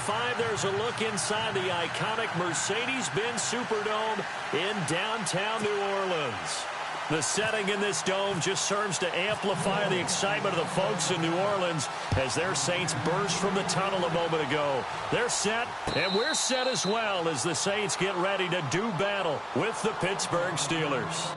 5, there's a look inside the iconic Mercedes-Benz Superdome in downtown New Orleans. The setting in this dome just serves to amplify the excitement of the folks in New Orleans as their Saints burst from the tunnel a moment ago. They're set, and we're set as well as the Saints get ready to do battle with the Pittsburgh Steelers.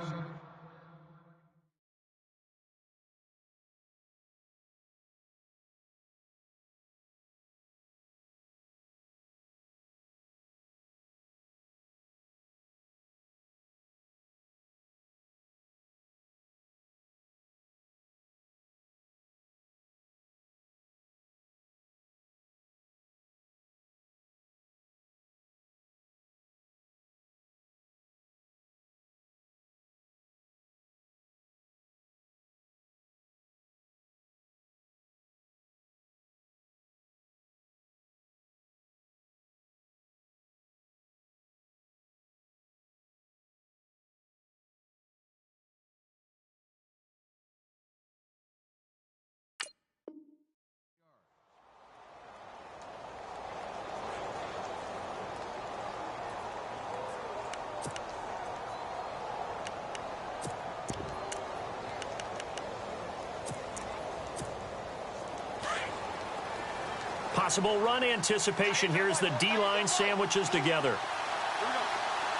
Possible run anticipation here as the D-line sandwiches together.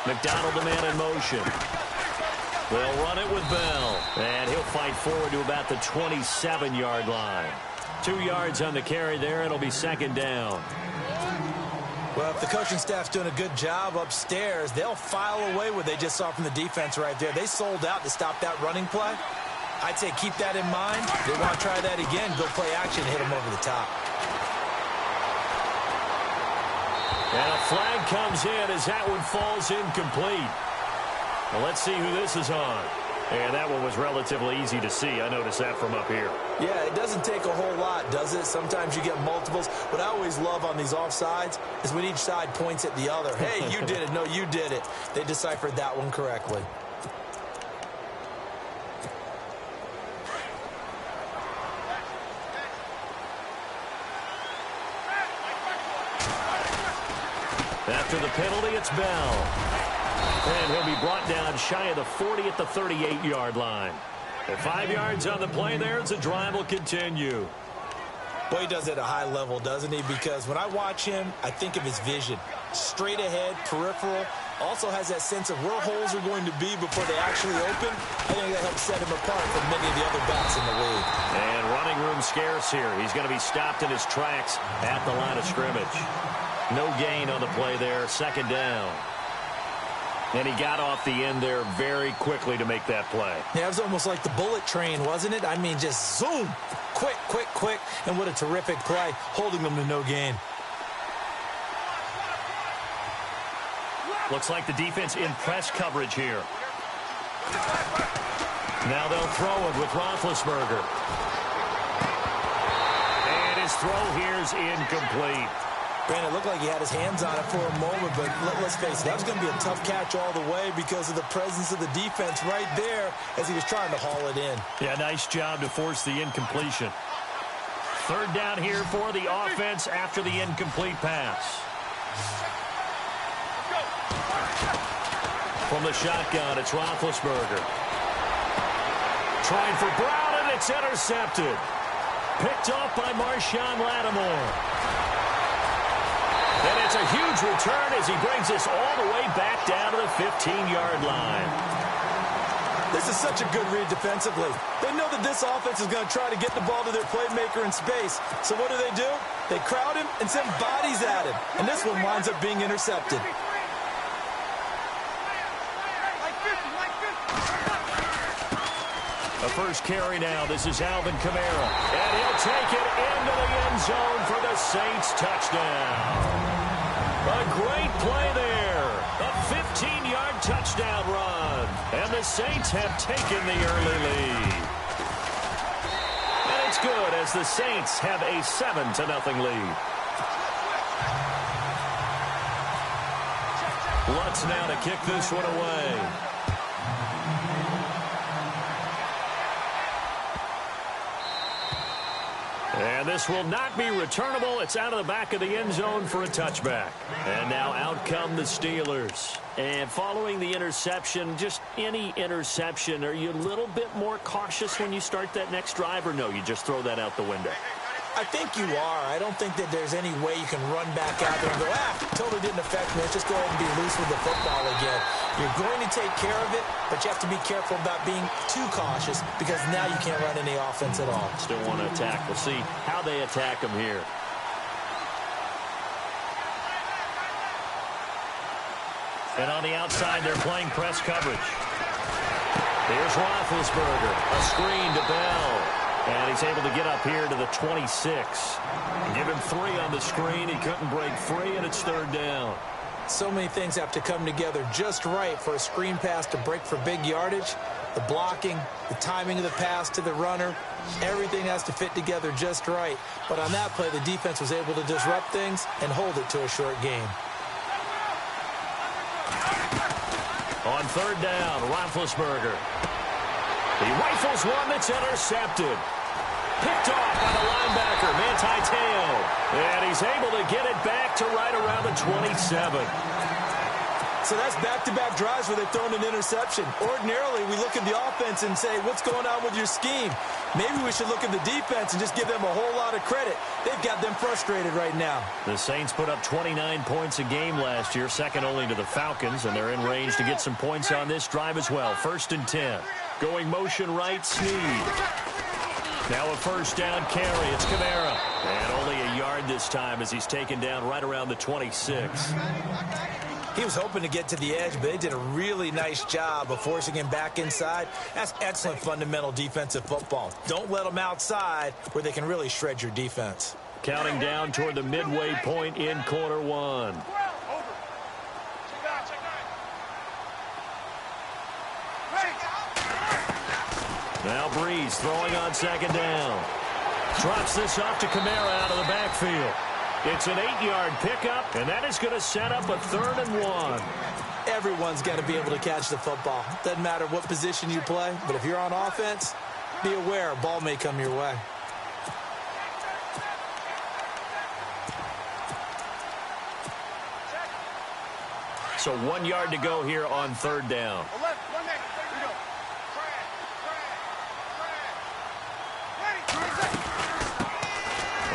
McDonald, the man in motion. They'll run it with Bell. And he'll fight forward to about the 27-yard line. 2 yards on the carry there. It'll be second down. Well, if the coaching staff's doing a good job upstairs, they'll file away what they just saw from the defense right there. They sold out to stop that running play. I'd say keep that in mind. They want to try that again, go play action, hit them over the top. And a flag comes in as that one falls incomplete. Well, let's see who this is on. And that one was relatively easy to see. I noticed that from up here. Yeah, it doesn't take a whole lot, does it? Sometimes you get multiples. What I always love on these offsides is when each side points at the other. Hey, you did it. No, you did it. They deciphered that one correctly. After the penalty, it's Bell. And he'll be brought down shy of the 40 at the 38-yard line. And 5 yards on the play there as the drive will continue. Boy, he does it at a high level, doesn't he? Because when I watch him, I think of his vision. Straight ahead, peripheral. Also has that sense of where holes are going to be before they actually open. I think that helps set him apart from many of the other backs in the league. And running room scarce here. He's going to be stopped in his tracks at the line of scrimmage. No gain on the play there, second down. And he got off the end there very quickly to make that play. Yeah, it was almost like the bullet train, wasn't it? I mean, just zoom. Quick, quick, quick. And what a terrific play, holding them to no gain. Looks like the defense in press coverage here. Now they'll throw it with Roethlisberger. And his throw here is incomplete. Brandon, it looked like he had his hands on it for a moment, but let's face it, that was going to be a tough catch all the way because of the presence of the defense right there as he was trying to haul it in. Yeah, nice job to force the incompletion. Third down here for the offense after the incomplete pass. From the shotgun, it's Roethlisberger. Trying for Brown, and it's intercepted. Picked off by Marshawn Lattimore. And it's a huge return as he brings us all the way back down to the 15-yard line. This is such a good read defensively. They know that this offense is going to try to get the ball to their playmaker in space. So what do? They crowd him and send bodies at him. And this one winds up being intercepted. The first carry now. This is Alvin Kamara. And he'll take it into the end zone for the Saints touchdown. A great play there. A 15-yard touchdown run. And the Saints have taken the early lead. And it's good as the Saints have a 7-0 lead. Lutz now to kick this one away. And this will not be returnable. It's out of the back of the end zone for a touchback. And now out come the Steelers. And following the interception, just any interception, are you a little bit more cautious when you start that next drive, or no, you just throw that out the window? I think you are. I don't think that there's any way you can run back out there and go, totally didn't affect me. Let's just go ahead and be loose with the football again. You're going to take care of it, but you have to be careful about being too cautious because now you can't run any offense at all. Still want to attack. We'll see how they attack them here. And on the outside, they're playing press coverage. Here's Roethlisberger. A screen to Bell. And he's able to get up here to the 26. Give him 3 on the screen. He couldn't break free, and it's 3rd down. So many things have to come together just right for a screen pass to break for big yardage. The blocking, the timing of the pass to the runner, everything has to fit together just right. But on that play, the defense was able to disrupt things and hold it to a short game. On 3rd down, Roethlisberger. He rifles one that's intercepted. Picked off by the linebacker, Manti Te'o. And he's able to get it back to right around the 27. So that's back-to-back drives where they've thrown an interception. Ordinarily, we look at the offense and say, what's going on with your scheme? Maybe we should look at the defense and just give them a whole lot of credit. They've got them frustrated right now. The Saints put up 29 points a game last year, second only to the Falcons, and they're in range to get some points on this drive as well. 1st and 10. Going motion right, Snead. Now a 1st down carry. It's Kamara. And only a yard this time as he's taken down right around the 26. He was hoping to get to the edge, but they did a really nice job of forcing him back inside. That's excellent fundamental defensive football. Don't let them outside where they can really shred your defense. Counting down toward the midway point in quarter 1. Now Breeze throwing on 2nd down. Drops this off to Kamara out of the backfield. It's an 8-yard pickup, and that is going to set up a 3rd and 1. Everyone's got to be able to catch the football. Doesn't matter what position you play, but if you're on offense, be aware a ball may come your way. So 1 yard to go here on 3rd down.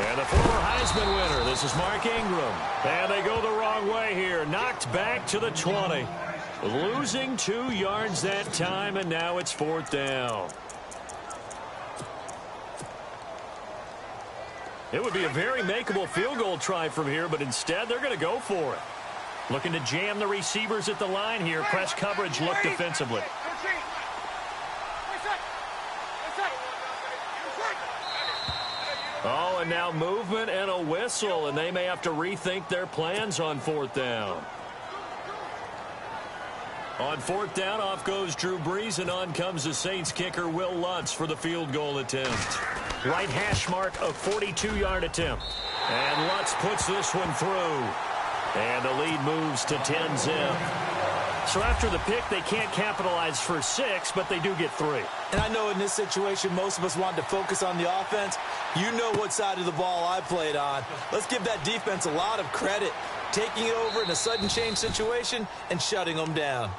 And the former Heisman winner, this is Mark Ingram. And they go the wrong way here. Knocked back to the 20. Losing 2 yards that time, and now it's 4th down. It would be a very makeable field goal try from here, but instead they're going to go for it. Looking to jam the receivers at the line here. Press coverage look defensively. Oh, and now movement and a whistle, and they may have to rethink their plans on 4th down. On 4th down, off goes Drew Brees, and on comes the Saints kicker Will Lutz for the field goal attempt. Right hash mark, a 42-yard attempt. And Lutz puts this one through. And the lead moves to 10-zip. So after the pick, they can't capitalize for 6, but they do get 3. And I know in this situation, most of us want to focus on the offense. You know what side of the ball I played on. Let's give that defense a lot of credit. Taking it over in a sudden change situation and shutting them down.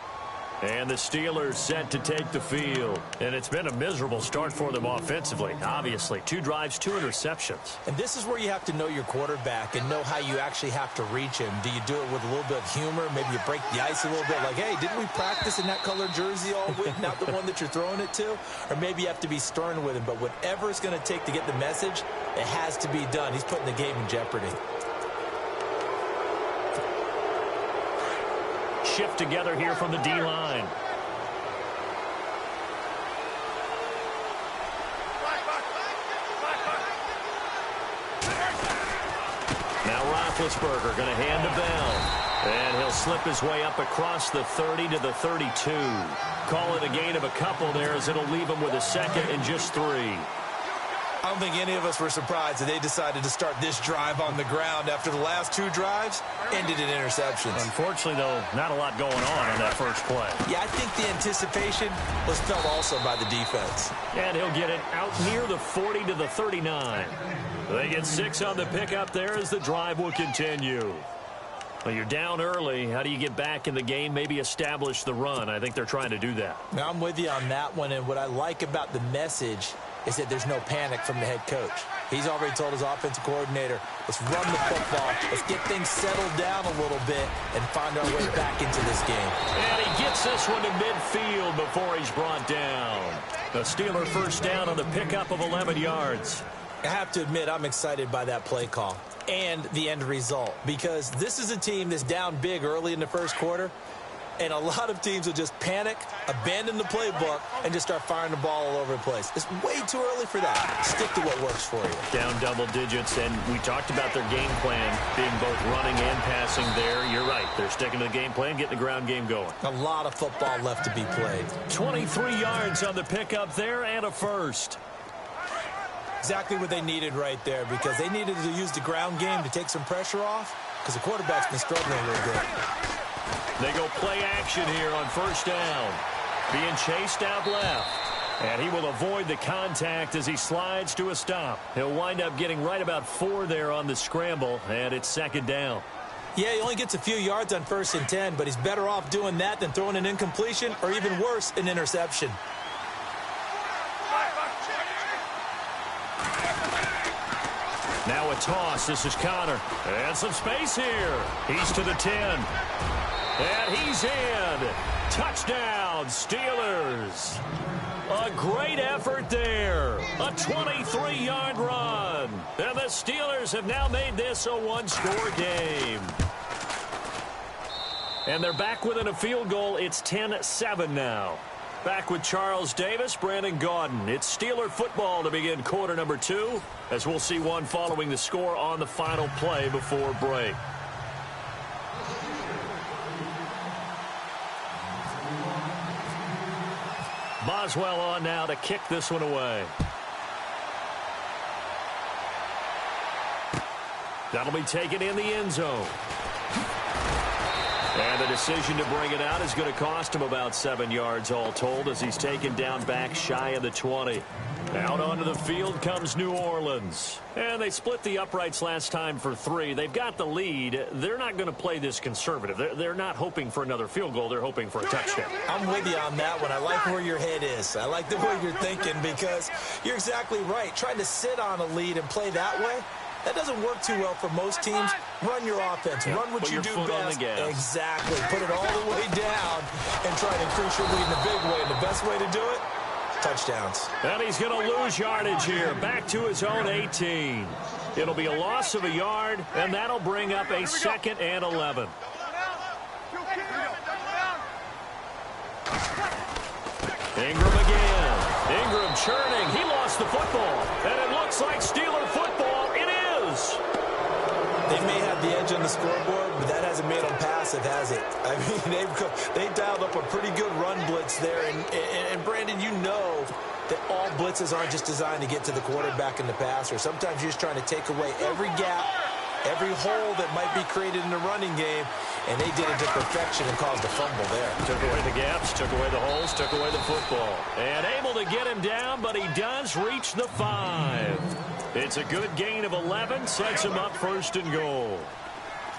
And the Steelers set to take the field. And it's been a miserable start for them offensively. Obviously, 2 drives, 2 interceptions. And this is where you have to know your quarterback and know how you actually have to reach him. Do you do it with a little bit of humor? Maybe you break the ice a little bit like, hey, didn't we practice in that colored jersey all week, not the one that you're throwing it to? Or maybe you have to be stern with him. But whatever it's going to take to get the message, it has to be done. He's putting the game in jeopardy. Shift together here from the D-line. Now Roethlisberger going to hand to Bell. And he'll slip his way up across the 30 to the 32. Call it a gain of a couple there as it'll leave him with a 2nd and just 3. I don't think any of us were surprised that they decided to start this drive on the ground after the last 2 drives ended in interceptions. Unfortunately, though, not a lot going on that first play. Yeah, I think the anticipation was felt also by the defense. And he'll get it out near the 40 to the 39. They get 6 on the pickup there as the drive will continue. Well, you're down early. How do you get back in the game, maybe establish the run? I think they're trying to do that. Now, I'm with you on that one, and what I like about the message is that there's no panic from the head coach. He's already told his offensive coordinator, let's run the football, let's get things settled down a little bit and find our way back into this game. And he gets this one to midfield before he's brought down. The Steeler first down on the pickup of 11 yards. I have to admit, I'm excited by that play call and the end result, because this is a team that's down big early in the first quarter, and a lot of teams will just panic, abandon the playbook, and just start firing the ball all over the place. It's way too early for that. Stick to what works for you. Down double digits, and we talked about their game plan being both running and passing there. You're right. They're sticking to the game plan, getting the ground game going. A lot of football left to be played. 23 yards on the pickup there and a first. Exactly what they needed right there, because they needed to use the ground game to take some pressure off, because the quarterback's been struggling a little bit. They go play action here on first down. Being chased out left. And he will avoid the contact as he slides to a stop. He'll wind up getting right about 4 there on the scramble, and it's second down. Yeah, he only gets a few yards on 1st and 10, but he's better off doing that than throwing an incompletion, or even worse, an interception. Now a toss. This is Connor. And some space here. He's to the 10. And he's in. Touchdown, Steelers. A great effort there. A 23-yard run. And the Steelers have now made this a one-score game. And they're back within a field goal. It's 10-7 now. Back with Charles Davis, Brandon Gaudin. It's Steeler football to begin quarter number 2, as we'll see one following the score on the final play before break. Boswell on now to kick this one away. That'll be taken in the end zone. And the decision to bring it out is going to cost him about 7 yards all told, as he's taken down back shy of the 20. Out onto the field comes New Orleans. And they split the uprights last time for 3. They've got the lead. They're not going to play this conservative. They're not hoping for another field goal. They're hoping for a touchdown. I'm with you on that one. I like where your head is. I like the way you're thinking, because you're exactly right. Trying to sit on a lead and play that way, that doesn't work too well for most teams. Run your offense. Yep. Run what Put you your do foot best. on the gas. Exactly. Put it all the way down and try to increase your lead in a big way. And the best way to do it, touchdowns. And he's going to lose yardage here. Back to his own 18. It'll be a loss of a yard, and that'll bring up a 2nd and 11. Ingram again. Ingram churning. He lost the football. And it looks like Steeler football. It is. They may have the edge on the scoreboard, but that hasn't made them passive, has it? I mean, they dialed up a pretty good run blitz there. And Brandon, you know that all blitzes aren't just designed to get to the quarterback and the passer. Sometimes you're just trying to take away every gap, every hole that might be created in the running game, and they did it to perfection and caused a fumble there. Took away the gaps, took away the holes, took away the football. And able to get him down, but he does reach the 5. It's a good gain of 11, sets him up 1st and goal.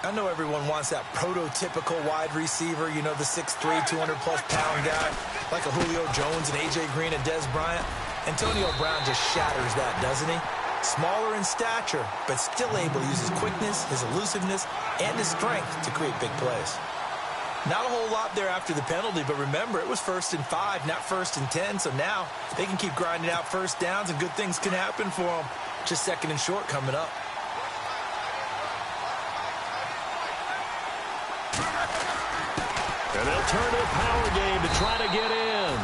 I know everyone wants that prototypical wide receiver, you know, the 6'3", 200-plus pound guy, like a Julio Jones and A.J. Green and Dez Bryant. Antonio Brown just shatters that, doesn't he? Smaller in stature, but still able to use his quickness, his elusiveness, and his strength to create big plays. Not a whole lot there after the penalty, but remember, it was 1st and 5, not 1st and 10, so now they can keep grinding out first downs, and good things can happen for them. Just 2nd and short coming up. And they'll turn to a power game to try to get in.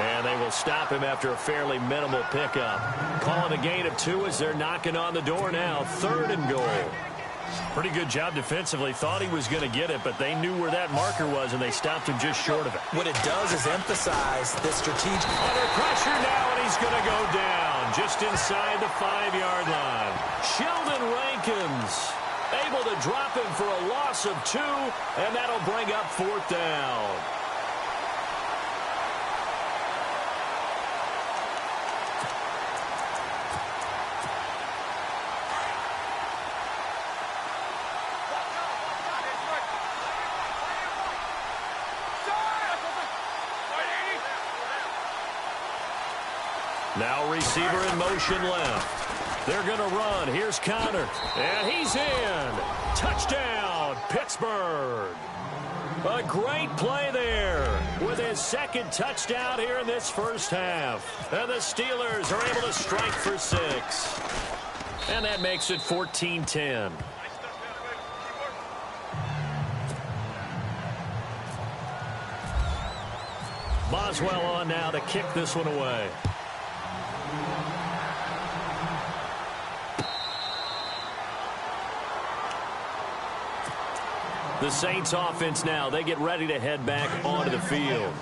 And they will stop him after a fairly minimal pickup. Calling a gain of 2 as they're knocking on the door now. 3rd and goal. Pretty good job defensively. Thought he was going to get it, but they knew where that marker was, and they stopped him just short of it. What it does is emphasize the strategic. Under pressure now, and he's going to go down just inside the 5-yard line. Sheldon Rankins able to drop him for a loss of 2, and that'll bring up 4th down. Now receiver in motion left. They're going to run. Here's Connor. And he's in. Touchdown, Pittsburgh. A great play there with his 2nd touchdown here in this first half. And the Steelers are able to strike for 6. And that makes it 14-10. Boswell on now to kick this one away. The Saints offense now, they get ready to head back onto the field.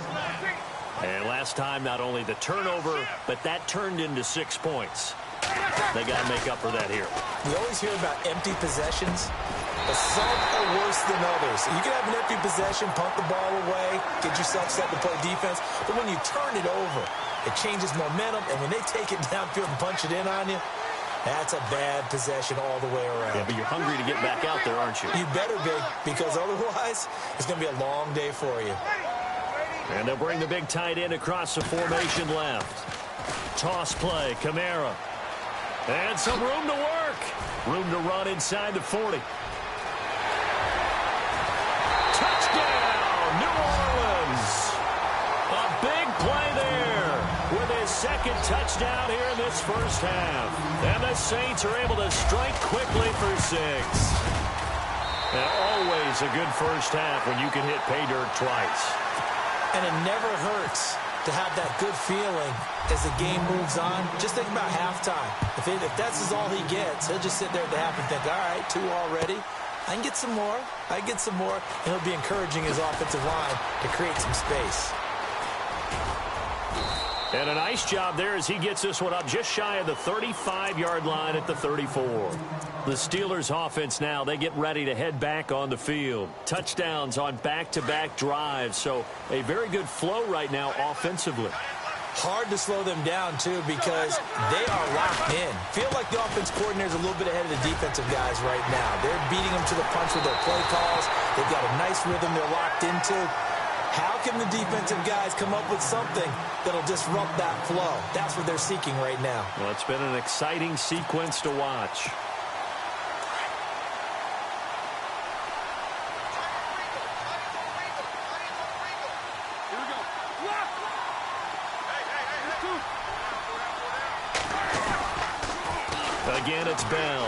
And last time, not only the turnover, but that turned into 6 points. They got to make up for that here. We always hear about empty possessions, but some are worse than others. You can have an empty possession, punt the ball away, get yourself set to play defense, but when you turn it over, it changes momentum, and when they take it downfield and punch it in on you, that's a bad possession all the way around. Yeah, but you're hungry to get back out there, aren't you? You better be, because otherwise, it's going to be a long day for you. And they'll bring the big tight end across the formation left. Toss play, Kamara. And some room to work. Room to run inside the 40. Touchdown, New Orleans. A big play there with his 2nd touchdown here in this first half. And the Saints are able to strike quickly for 6. And always a good first half when you can hit pay dirt twice. And it never hurts to have that good feeling as the game moves on. Just think about halftime. If that's all he gets, he'll just sit there at the half and think, all right, 2 already. I can get some more. I can get some more. And he'll be encouraging his offensive line to create some space. And a nice job there as he gets this one up just shy of the 35-yard line at the 34. The Steelers offense now, they get ready to head back on the field. Touchdowns on back-to-back drives, so a very good flow right now offensively. Hard to slow them down, too, because they are locked in. Feel like the offense coordinator is a little bit ahead of the defensive guys right now. They're beating them to the punch with their play calls. They've got a nice rhythm they're locked into. How can the defensive guys come up with something that'll disrupt that flow? That's what they're seeking right now. Well, it's been an exciting sequence to watch. Again, it's Bell.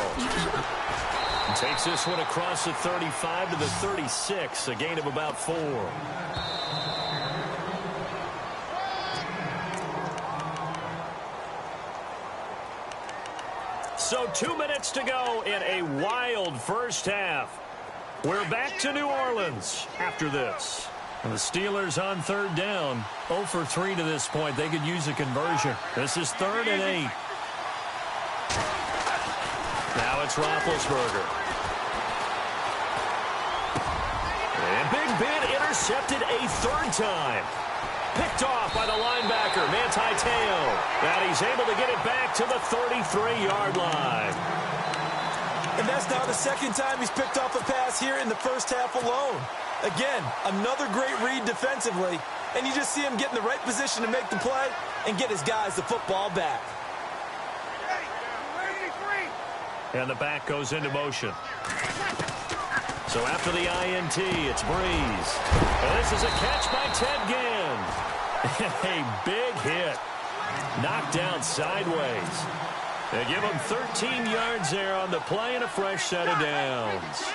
Takes this one across the 35 to the 36, a gain of about 4. So 2 minutes to go in a wild first half. We're back to New Orleans after this. And the Steelers on 3rd down. 0 for 3 to this point. They could use a conversion. This is 3rd and 8. Now it's Roethlisberger. And Big Ben intercepted a 3rd time. Picked off by the linebacker, Manti Te'o. And he's able to get it back to the 33-yard line. And that's now the 2nd time he's picked off a pass here in the first half alone. Again, another great read defensively. And you just see him get in the right position to make the play and get his guys the football back. And the back goes into motion. So after the INT, it's Breeze. And this is a catch by Ted Ginn. A big hit. Knocked down sideways. They give him 13 yards there on the play and a fresh set of downs.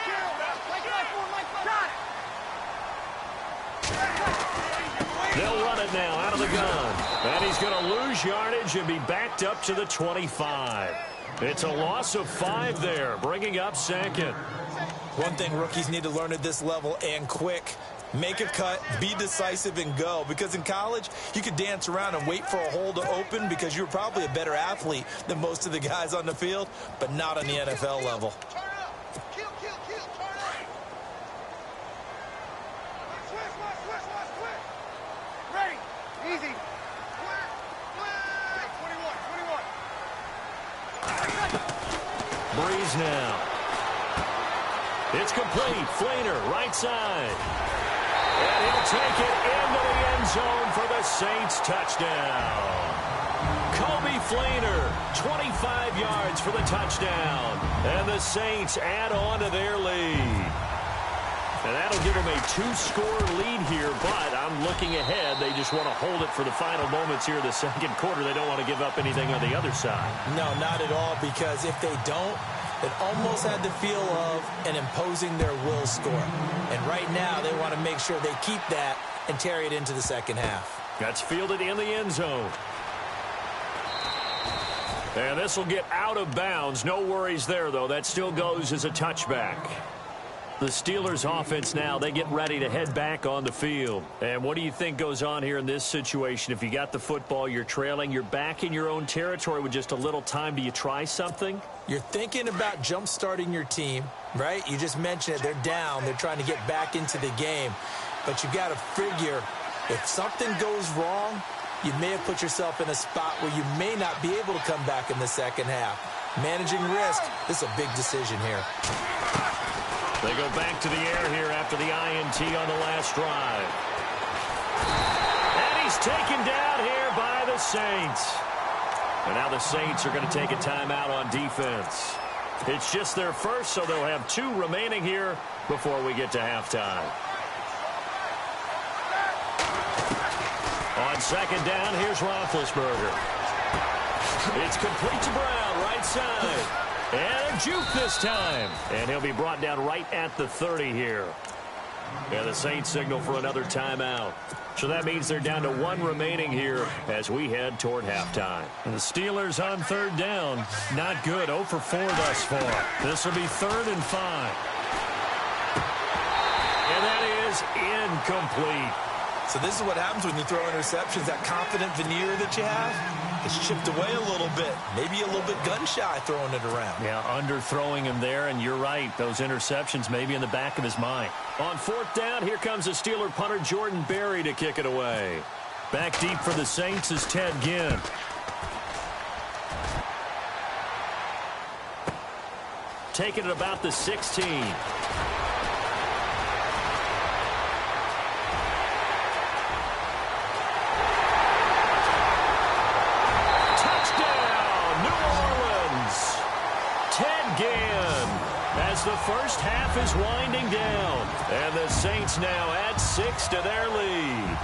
They'll run it now out of the gun. And he's going to lose yardage and be backed up to the 25. It's a loss of 5 there, bringing up second. One thing rookies need to learn at this level, and quick: make a cut, be decisive, and go. Because in college, you could dance around and wait for a hole to open because you're probably a better athlete than most of the guys on the field, but not on the NFL level. Breeze now. It's complete. Flainer, right side. And he'll take it into the end zone for the Saints touchdown. Colby Flainer, 25 yards for the touchdown. And the Saints add on to their lead. And that'll give them a 2-score lead here, but I'm looking ahead. They just want to hold it for the final moments here in the second quarter. They don't want to give up anything on the other side. No, not at all, because if they don't, it almost had the feel of an imposing their will score. And right now, they want to make sure they keep that and carry it into the second half. That's fielded in the end zone. And this will get out of bounds. No worries there, though. That still goes as a touchback. The Steelers offense now, they get ready to head back on the field. And what do you think goes on here in this situation? If you got the football, you're trailing, you're back in your own territory with just a little time. Do you try something? You're thinking about jump-starting your team, right? You just mentioned it. They're down. They're trying to get back into the game. But you got to figure, if something goes wrong, you may have put yourself in a spot where you may not be able to come back in the second half. Managing risk, this is a big decision here. They go back to the air here after the INT on the last drive. And he's taken down here by the Saints. And now the Saints are going to take a timeout on defense. It's just their first, so they'll have 2 remaining here before we get to halftime. On second down, here's Roethlisberger. It's complete to Brown, right side. And a juke this time. And he'll be brought down right at the 30 here. And the Saints signal for another timeout. So that means they're down to 1 remaining here as we head toward halftime. And the Steelers on third down. Not good. 0 for 4 thus far. This will be 3rd and 5. And that is incomplete. So this is what happens when you throw interceptions. That confident veneer that you have, it's chipped away a little bit. Maybe a little bit gun-shy throwing it around. Yeah, underthrowing him there, and you're right. Those interceptions may be in the back of his mind. On 4th down, here comes the Steeler punter Jordan Berry to kick it away. Back deep for the Saints is Ted Ginn. Taking it about the 16. As the first half is winding down. And the Saints now add 6 to their lead.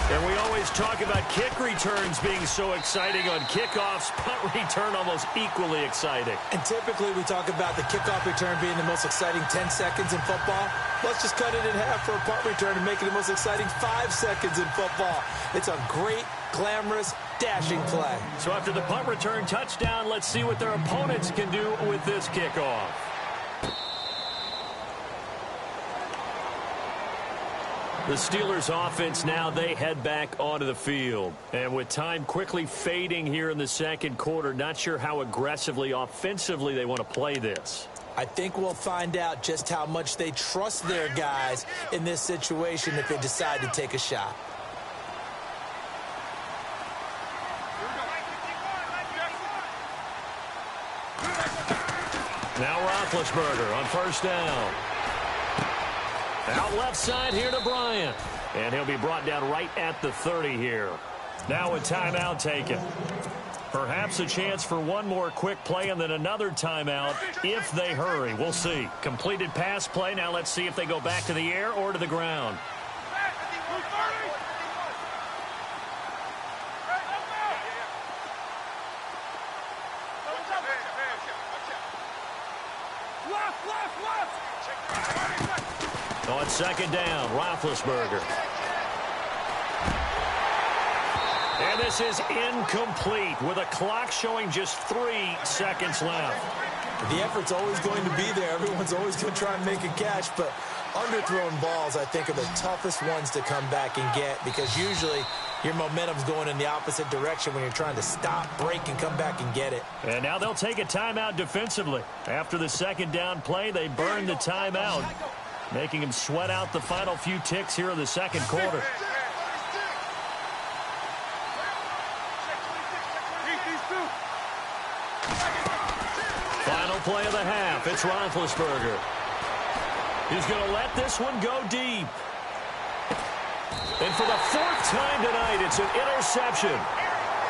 And we always talk about kick returns being so exciting on kickoffs. Punt return almost equally exciting. And typically we talk about the kickoff return being the most exciting 10 seconds in football. Let's just cut it in half for a punt return and make it the most exciting 5 seconds in football. It's a great, glamorous, dashing play. So after the punt return touchdown, let's see what their opponents can do with this kickoff. The Steelers offense now, they head back onto the field. And with time quickly fading here in the second quarter, not sure how aggressively, offensively they want to play this. I think we'll find out just how much they trust their guys in this situation if they decide to take a shot. Now Roethlisberger on 1st down. Out left side here to Bryant. And he'll be brought down right at the 30 here. Now a timeout taken. Perhaps a chance for one more quick play and then another timeout if they hurry. We'll see. Completed pass play. Now let's see if they go back to the air or to the ground. On 2nd down, Roethlisberger. And this is incomplete with a clock showing just 3 seconds left. The effort's always going to be there. Everyone's always going to try and make a catch, but underthrown balls, I think, are the toughest ones to come back and get because usually your momentum's going in the opposite direction when you're trying to stop, break, and come back and get it. And now they'll take a timeout defensively. After the second down play, they burn the timeout, making them sweat out the final few ticks here in the second quarter. Final play of the half. It's Roethlisberger. He's going to let this one go deep. And for the 4th time tonight, it's an interception.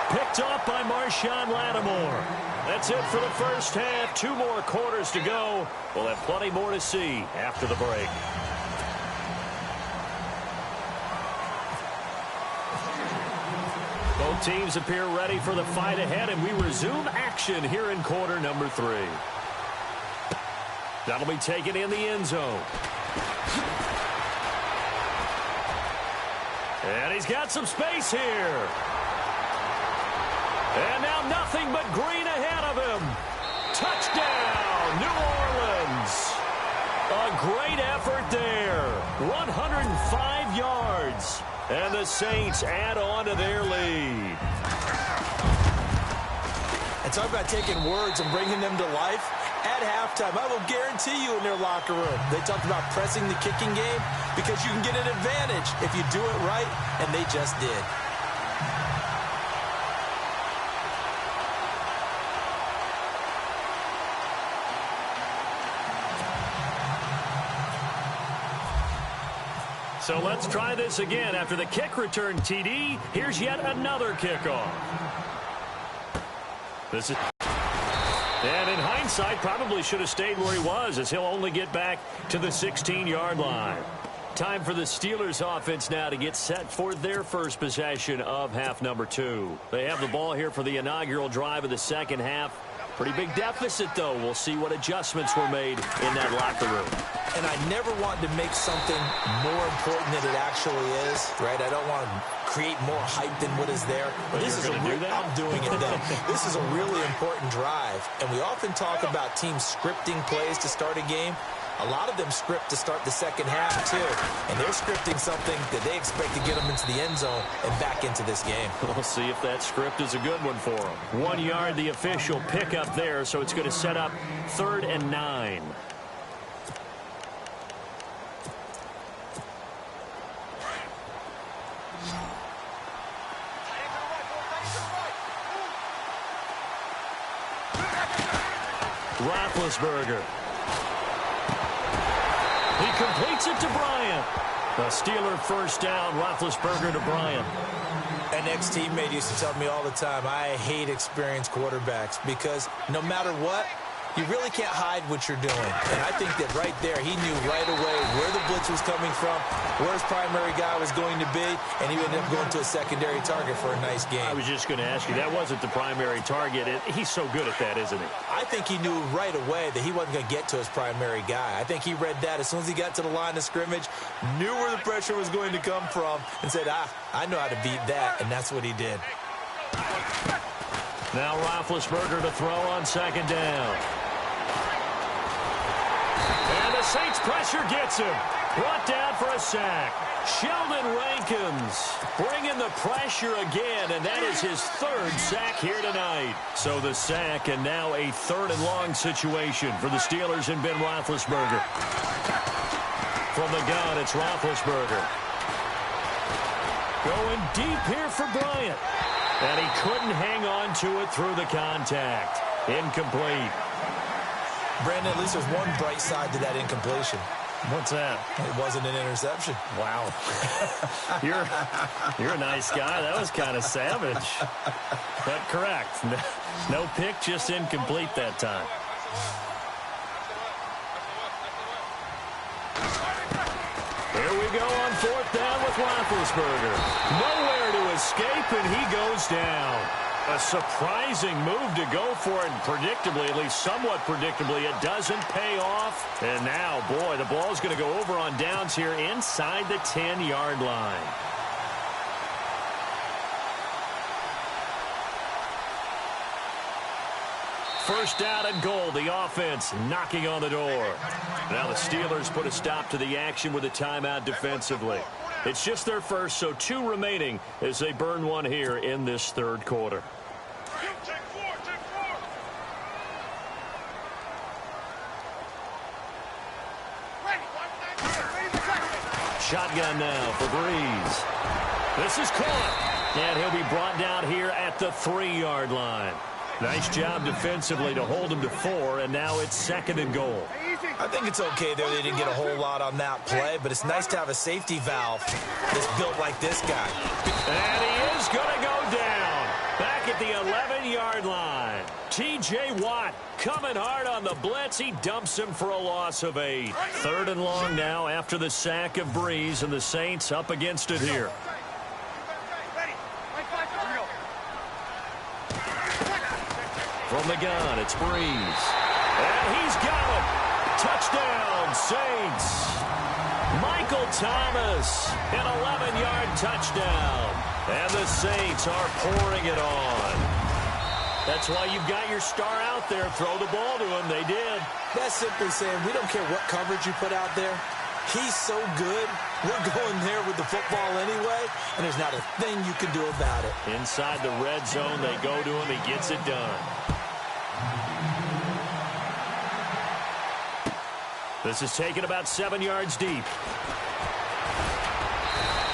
Picked off by Marshawn Lattimore. That's it for the first half. 2 more quarters to go. We'll have plenty more to see after the break. Both teams appear ready for the fight ahead, and we resume action here in quarter number 3. That'll be taken in the end zone. And he's got some space here. And now nothing but green ahead of him. Touchdown, New Orleans. A great effort there. 105 yards. And the Saints add on to their lead. And talk about taking words and bringing them to life. At halftime, I will guarantee you in their locker room, they talked about pressing the kicking game because you can get an advantage if you do it right, and they just did. So let's try this again. After the kick return TD, here's yet another kickoff. This is... And in hindsight, probably should have stayed where he was as he'll only get back to the 16-yard line. Time for the Steelers offense now to get set for their first possession of half number 2. They have the ball here for the inaugural drive of the second half. Pretty big deficit, though. We'll see what adjustments were made in that locker room. And I never want to make something more important than it actually is, right? I don't want to create more hype than what is there. But this is I'm doing it, though. This is a really important drive. And we often talk about teams scripting plays to start a game. A lot of them script to start the second half, too. And they're scripting something that they expect to get them into the end zone and back into this game. We'll see if that script is a good one for them. 1 yard, the official pickup there, so it's going to set up 3rd and 9. Roethlisberger. He completes it to Bryant. A Steeler first down. Roethlisberger to Bryant. An ex-teammate used to tell me all the time, I hate experienced quarterbacks because no matter what, you really can't hide what you're doing. And I think that right there, he knew right away where the blitz was coming from, where his primary guy was going to be, and he ended up going to a secondary target for a nice game. I was just going to ask you, that wasn't the primary target. He's so good at that, isn't he? I think he knew right away that he wasn't going to get to his primary guy. I think he read that as soon as he got to the line of scrimmage, knew where the pressure was going to come from, and said, I know how to beat that, and that's what he did. Now Roethlisberger to throw on second down. And the Saints pressure gets him. Brought down for a sack. Sheldon Rankins bringing the pressure again, and that is his 3rd sack here tonight. So the sack, and now a 3rd and long situation for the Steelers and Ben Roethlisberger. From the gun, it's Roethlisberger. Going deep here for Bryant. And he couldn't hang on to it through the contact. Incomplete. Brandon, at least there's one bright side to that incompletion. What's that? It wasn't an interception. Wow. You're a nice guy. That was kind of savage. But correct. No pick, just incomplete that time. Here we go on 4th down with Roethlisberger. Nowhere to escape, and he goes down. A surprising move to go for it, and predictably, at least somewhat predictably, it doesn't pay off. And now, boy, the ball's going to go over on downs here inside the 10-yard line. first down and goal. The offense knocking on the door. Now the Steelers put a stop to the action with a timeout defensively. It's just their first, so 2 remaining as they burn one here in this third quarter. Shotgun now for Breeze. This is caught, and he'll be brought down here at the 3-yard line. Nice job defensively to hold him to 4, and now it's 2nd and goal. I think it's okay there. They didn't get a whole lot on that play, but it's nice to have a safety valve that's built like this guy. And he is going to go down back at the 11-yard line. T.J. Watt coming hard on the blitz. He dumps him for a loss of 8. 3rd and long now after the sack of Breeze, and the Saints up against it here. From the gun, it's Breeze. And he's got it. Touchdown, Saints. Michael Thomas, an 11-yard touchdown. And the Saints are pouring it on. That's why you've got your star out there. Throw the ball to him. They did. That's simply saying we don't care what coverage you put out there. He's so good. We're going there with the football anyway, and there's not a thing you can do about it. Inside the red zone, they go to him. He gets it done. This is taken about 7 yards deep.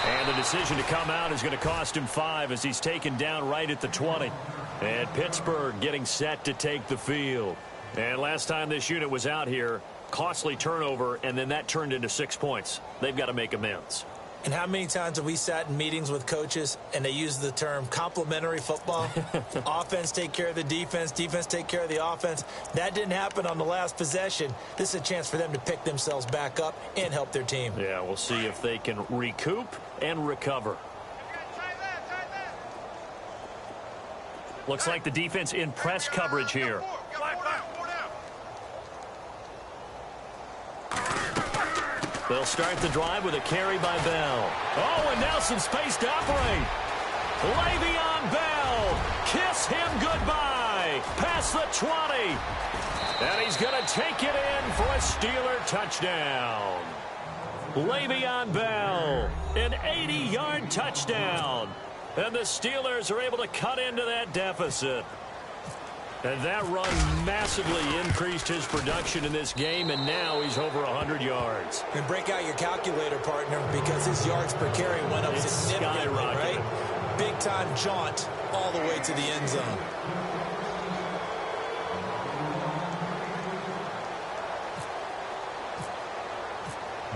And the decision to come out is going to cost him 5 as he's taken down right at the 20. And Pittsburgh getting set to take the field. And last time this unit was out here, costly turnover, and then that turned into 6 points. They've got to make amends. And how many times have we sat in meetings with coaches and they use the term complementary football? Offense take care of the defense, defense take care of the offense. That didn't happen on the last possession. This is a chance for them to pick themselves back up and help their team. Yeah, we'll see if they can recoup and recover. Looks like the defense in press coverage here. They'll start the drive with a carry by Bell. Oh, and now some space to operate. Le'Veon Bell. Kiss him goodbye. Past the 20. And he's going to take it in for a Steeler touchdown. Le'Veon Bell, an 80-yard touchdown. And the Steelers are able to cut into that deficit. And that run massively increased his production in this game, and now he's over 100 yards. And break out your calculator, partner, because his yards per carry went up significantly, right? Big-time jaunt all the way to the end zone.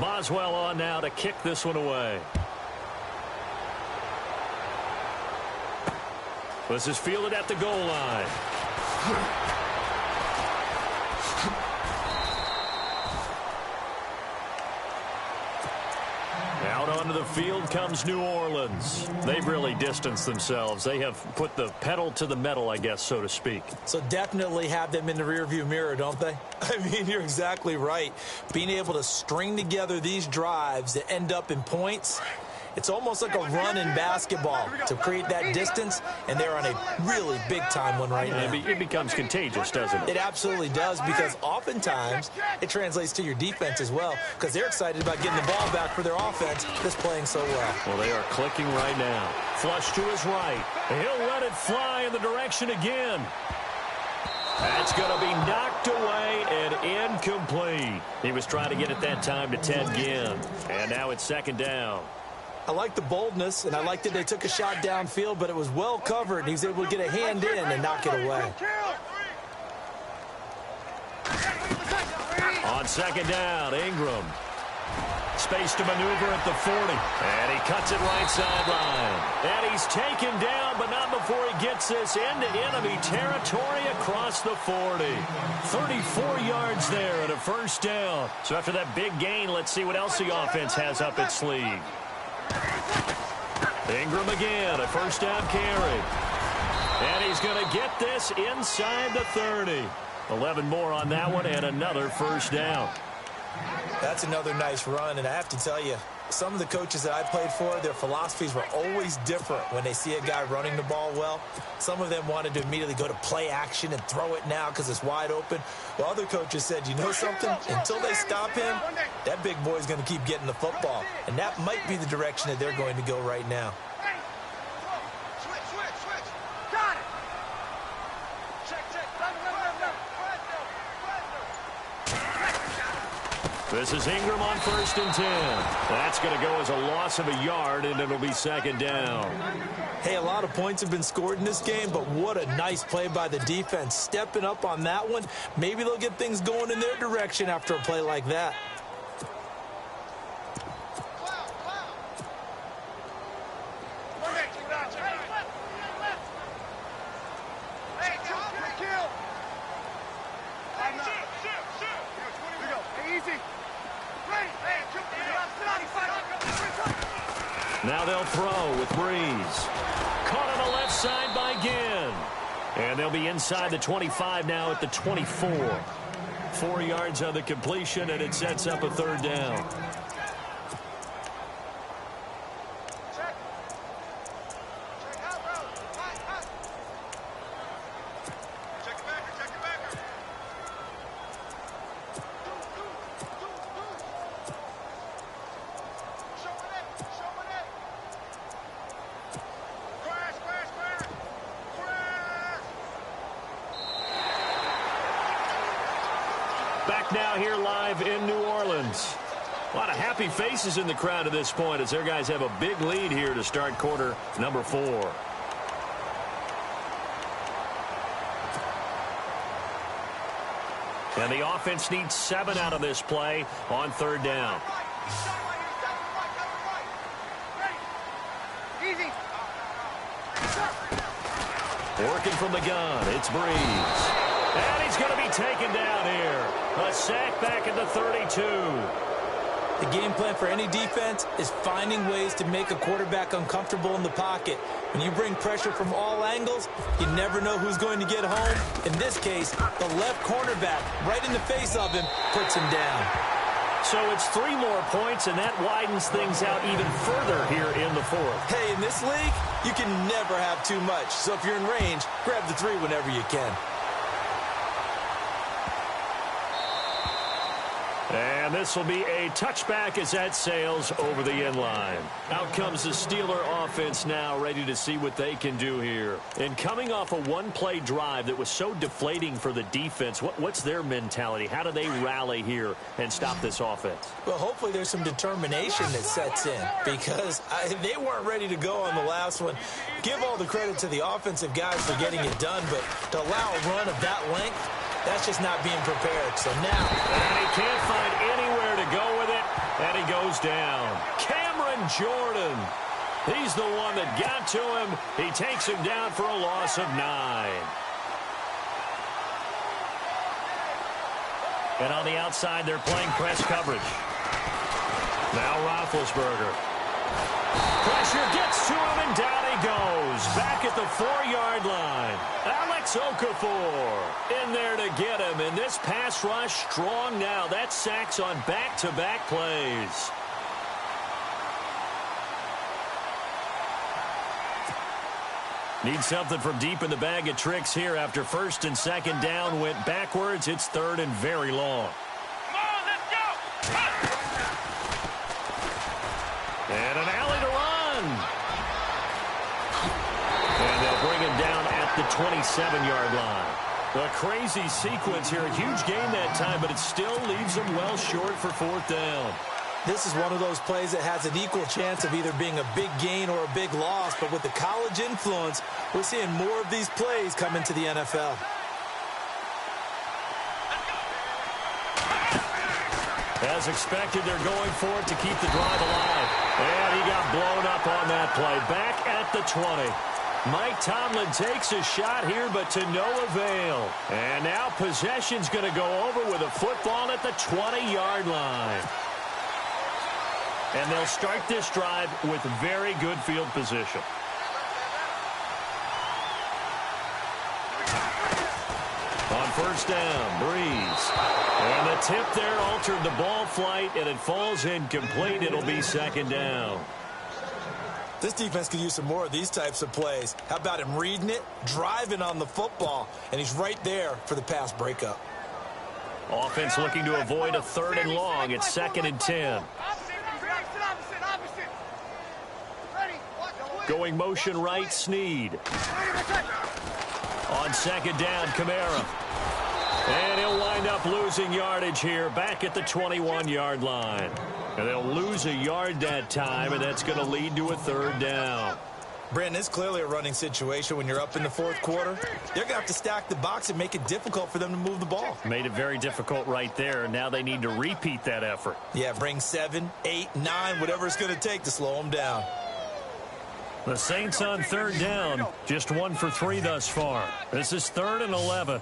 Boswell on now to kick this one away. This is fielded at the goal line. Out onto the field comes New Orleans. They've really distanced themselves. They have put the pedal to the metal, I guess, so to speak. So definitely have them in the rearview mirror, don't they? I mean, you're exactly right. Being able to string together these drives that end up in points, it's almost like a run in basketball to create that distance, and they're on a really big-time one right now. It becomes contagious, doesn't it? It absolutely does, because oftentimes it translates to your defense as well, because they're excited about getting the ball back for their offense that's playing so well. Well, they are clicking right now. Flush to his right. He'll let it fly in the direction again. That's going to be knocked away and incomplete. He was trying to get it that time to Ted Ginn. And now it's 2nd down. I like the boldness, and I like that they took a shot downfield, but it was well covered, and he was able to get a hand in and knock it away. On 2nd down, Ingram. Space to maneuver at the 40. And he cuts it right sideline. And he's taken down, but not before he gets this into enemy territory across the 40. 34 yards there and a first down. So after that big gain, let's see what else the offense has up its sleeve. Ingram again, a first down carry. And he's going to get this inside the 30. 11 more on that one and another first down. That's another nice run, and I have to tell you, some of the coaches that I played for, their philosophies were always different when they see a guy running the ball well. Some of them wanted to immediately go to play action and throw it now because it's wide open. While other coaches said, you know something? Until they stop him, that big boy's going to keep getting the football. And that might be the direction that they're going to go right now. This is Ingram on 1st and 10. That's going to go as a loss of a yard, and it'll be 2nd down. Hey, a lot of points have been scored in this game, but what a nice play by the defense. Stepping up on that one, maybe they'll get things going in their direction after a play like that. Now they'll throw with Breeze. Caught on the left side by Ginn. And they'll be inside the 25 now at the 24. 4 yards on the completion, and it sets up a 3rd down. Back now here live in New Orleans. A lot of happy faces in the crowd at this point as their guys have a big lead here to start quarter number 4. And the offense needs 7 out of this play on 3rd down. Working from the gun, it's Breeze. And he's going to be taken down here. A sack back at the 32. The game plan for any defense is finding ways to make a quarterback uncomfortable in the pocket. When you bring pressure from all angles, you never know who's going to get home. In this case, the left cornerback, right in the face of him, puts him down. So it's 3 more points, and that widens things out even further here in the 4th. Hey, in this league, you can never have too much. So if you're in range, grab the 3 whenever you can. And this will be a touchback as that sails over the end line. Out comes the Steeler offense now, ready to see what they can do here. And coming off a one-play drive that was so deflating for the defense, what's their mentality? How do they rally here and stop this offense? Well, hopefully there's some determination that sets in because they weren't ready to go on the last one. Give all the credit to the offensive guys for getting it done, but to allow a run of that length, that's just not being prepared. So now, and he can't find anywhere to go with it, and he goes down. Cameron Jordan. He's the one that got to him. He takes him down for a loss of 9. And on the outside, they're playing press coverage. Now Roethlisberger. Pressure gets to him, and down he goes. Back at the 4-yard line. Alex Okafor in there to get him. And this pass rush strong now. That's sacks on back-to-back plays. Need something from deep in the bag of tricks here after 1st and 2nd down went backwards. It's 3rd and very long. Come on, let's go! And an alley to run. And they'll bring him down at the 27-yard line. A crazy sequence here. A huge gain that time, but it still leaves them well short for 4th down. This is one of those plays that has an equal chance of either being a big gain or a big loss. But with the college influence, we're seeing more of these plays come into the NFL. As expected, they're going for it to keep the drive alive. And he got blown up on that play. Back at the 20. Mike Tomlin takes a shot here, but to no avail. And now possession's going to go over with a football at the 20-yard line. And they'll start this drive with very good field position. On first down. Breeze. And the tip there altered the ball flight, and it falls incomplete. It'll be second down. This defense could use some more of these types of plays. How about him reading it, driving on the football, and he's right there for the pass breakup. Offense looking to avoid a 3rd and long. It's 2nd and 10. Going motion right, Snead. On 2nd down, Kamara. And he'll wind up losing yardage here back at the 21-yard line. And they'll lose a yard that time, and that's going to lead to a 3rd down. Brandon, it's clearly a running situation when you're up in the 4th quarter. They're going to have to stack the box and make it difficult for them to move the ball. Made it very difficult right there, and now they need to repeat that effort. Yeah, bring 7, 8, 9, whatever it's going to take to slow them down. The Saints on 3rd down, just 1 for 3 thus far. This is 3rd and 11.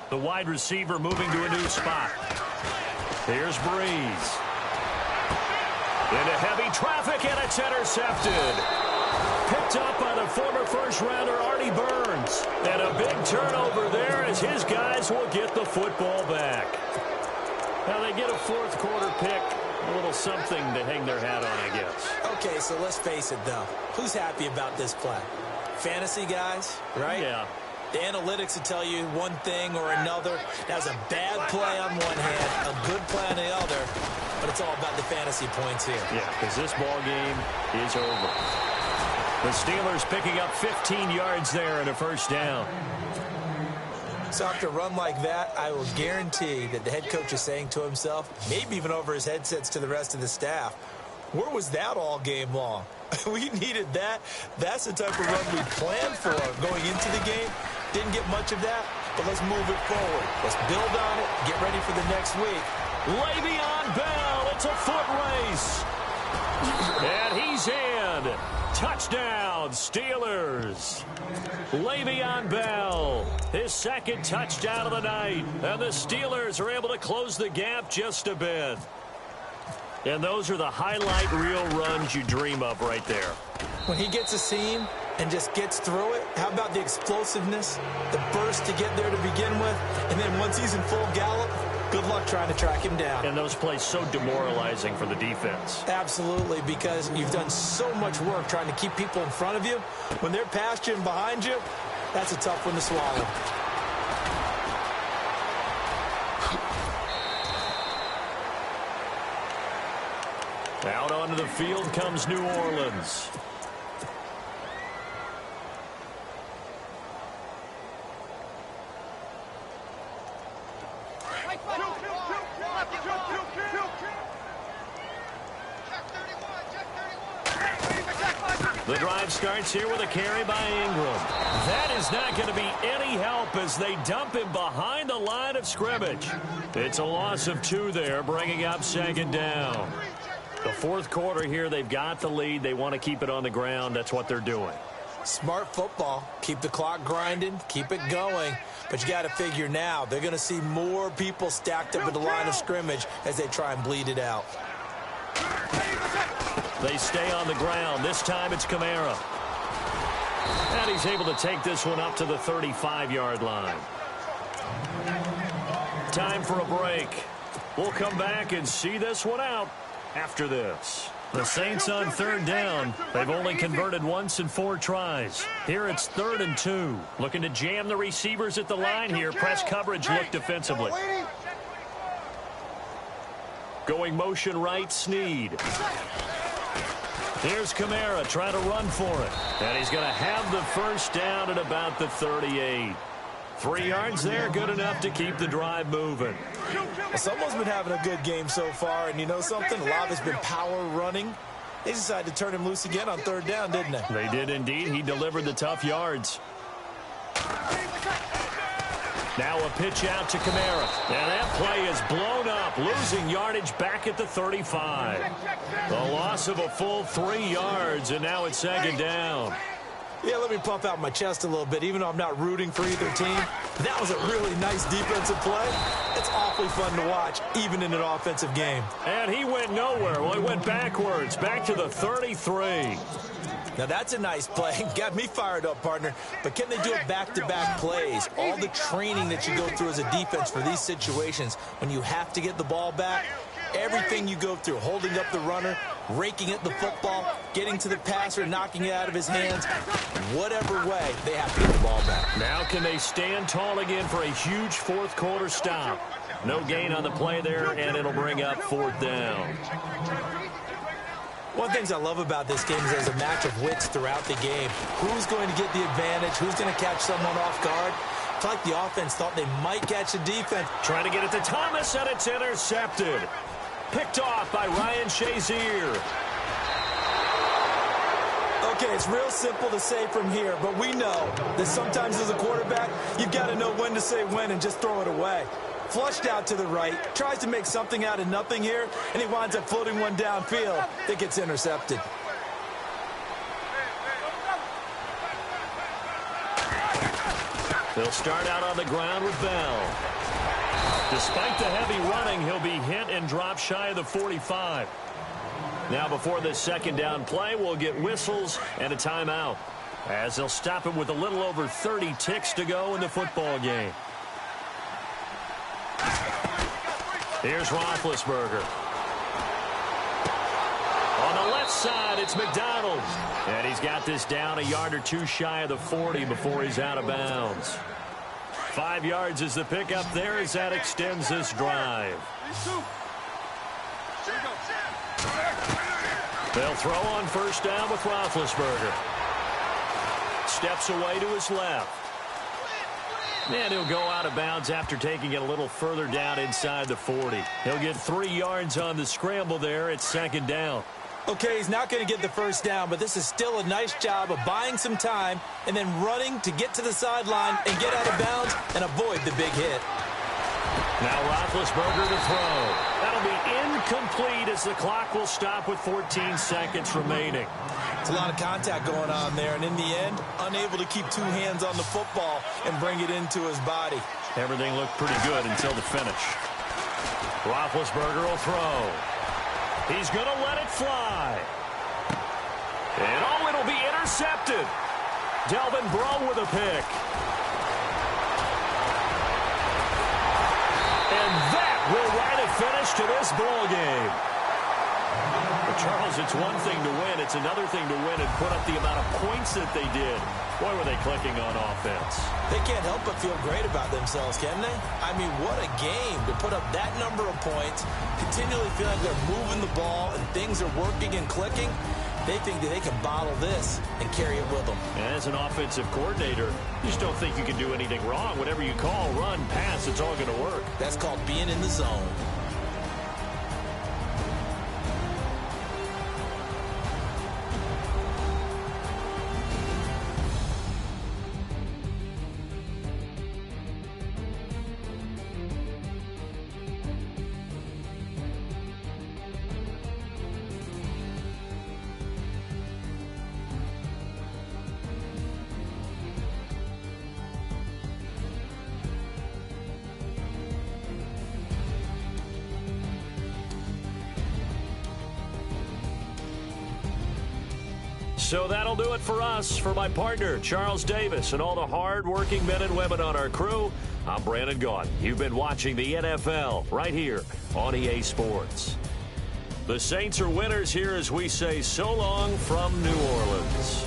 The wide receiver moving to a new spot. Here's Breeze. Into heavy traffic, and it's intercepted. Picked up by the former first-rounder Artie Burns. And a big turnover there as his guys will get the football back. Now they get a 4th quarter pick. A little something to hang their hat on, I guess. Okay, so let's face it, though. Who's happy about this play? Fantasy guys, right? Yeah. The analytics will tell you one thing or another. That was a bad play on one hand, a good play on the other, but it's all about the fantasy points here. Yeah, because this ball game is over. The Steelers picking up 15 yards there and a first down. So after a run like that, I will guarantee that the head coach is saying to himself, maybe even over his headsets to the rest of the staff, where was that all game long? We needed that. That's the type of run we planned for going into the game. Didn't get much of that, but let's move it forward. Let's build on it, get ready for the next week. Le'Veon Bell, it's a foot race. And he's in. Touchdown, Steelers. Le'Veon Bell, his 2nd touchdown of the night. And the Steelers are able to close the gap just a bit. And those are the highlight reel runs you dream of right there. When he gets a seam and just gets through it, how about the explosiveness, the burst to get there to begin with, and then once he's in full gallop, good luck trying to track him down. And those plays so demoralizing for the defense. Absolutely, because you've done so much work trying to keep people in front of you. When they're past you and behind you, that's a tough one to swallow. Out onto the field comes New Orleans. The drive starts here with a carry by Ingram. That is not going to be any help as they dump him behind the line of scrimmage. It's a loss of 2 there, bringing up 2nd down. The 4th quarter here, they've got the lead. They want to keep it on the ground. That's what they're doing. Smart football. Keep the clock grinding. Keep it going. But you got to figure now, they're going to see more people stacked up at the line of scrimmage as they try and bleed it out. They stay on the ground. This time it's Kamara. And he's able to take this one up to the 35-yard line. Time for a break. We'll come back and see this one out after this. The Saints on 3rd down. They've only converted once in 4 tries. Here it's 3rd and 2. Looking to jam the receivers at the line here. Press coverage look defensively. Going motion right, Snead. Here's Kamara trying to run for it. And he's going to have the first down at about the 38. 3 yards there, good enough to keep the drive moving. Well, someone's been having a good game so far, and you know something? A lot has been power running. They decided to turn him loose again on 3rd down, didn't they? They did indeed. He delivered the tough yards. Now a pitch out to Kamara. And that play is blown up, losing yardage back at the 35. The loss of a full 3 yards, and now it's 2nd down. Yeah, let me puff out my chest a little bit, even though I'm not rooting for either team. That was a really nice defensive play. It's awfully fun to watch, even in an offensive game. And he went nowhere. Well, he went backwards, back to the 33. Now, that's a nice play. Got me fired up, partner. But can they do it back-to-back plays? All the training that you go through as a defense for these situations, when you have to get the ball back, everything you go through, holding up the runner, raking at the football, getting to the passer, knocking it out of his hands, whatever way, they have to get the ball back. Now can they stand tall again for a huge fourth quarter stop? No gain on the play there, and it'll bring up fourth down. One of the things I love about this game is there's a match of wits throughout the game. Who's going to get the advantage? Who's going to catch someone off guard? It's like the offense thought they might catch the defense. Trying to get it to Thomas, and it's intercepted. Picked off by Ryan Shazier. Okay, it's real simple to say from here, but we know that sometimes as a quarterback, you've got to know when to say when and just throw it away. Flushed out to the right, tries to make something out of nothing here, and he winds up floating one downfield that gets intercepted. They'll start out on the ground with Bell. Despite the heavy running, he'll be hit and drop shy of the 45. Now before this second down play, we'll get whistles and a timeout, as they'll stop him with a little over 30 ticks to go in the football game. Here's Roethlisberger. On the left side, it's McDonald. And he's got this down a yard or two shy of the 40 before he's out of bounds. 5 yards is the pickup there as that extends this drive. They'll throw on first down with Roethlisberger. Steps away to his left. And he'll go out of bounds after taking it a little further down inside the 40. He'll get 3 yards on the scramble there at second down. Okay, he's not going to get the first down, but this is still a nice job of buying some time and then running to get to the sideline and get out of bounds and avoid the big hit. Now Roethlisberger to throw. That'll be incomplete as the clock will stop with 14 seconds remaining. It's a lot of contact going on there, and in the end, unable to keep two hands on the football and bring it into his body. Everything looked pretty good until the finish. Roethlisberger will throw. He's going to let it fly. And oh, it'll be intercepted. Delvin Breaux with a pick. And that will write a finish to this ball game. But Charles, it's one thing to win. It's another thing to win and put up the amount of points that they did. Boy, were they clicking on offense. They can't help but feel great about themselves, can they? I mean, what a game to put up that number of points, continually feel like they're moving the ball and things are working and clicking. They think that they can bottle this and carry it with them. And as an offensive coordinator, you just don't think you can do anything wrong. Whatever you call, run, pass, it's all going to work. That's called being in the zone. So that'll do it for us. For my partner, Charles Davis, and all the hard-working men and women on our crew, I'm Brandon Gaudin. You've been watching the NFL right here on EA Sports. The Saints are winners here as we say so long from New Orleans.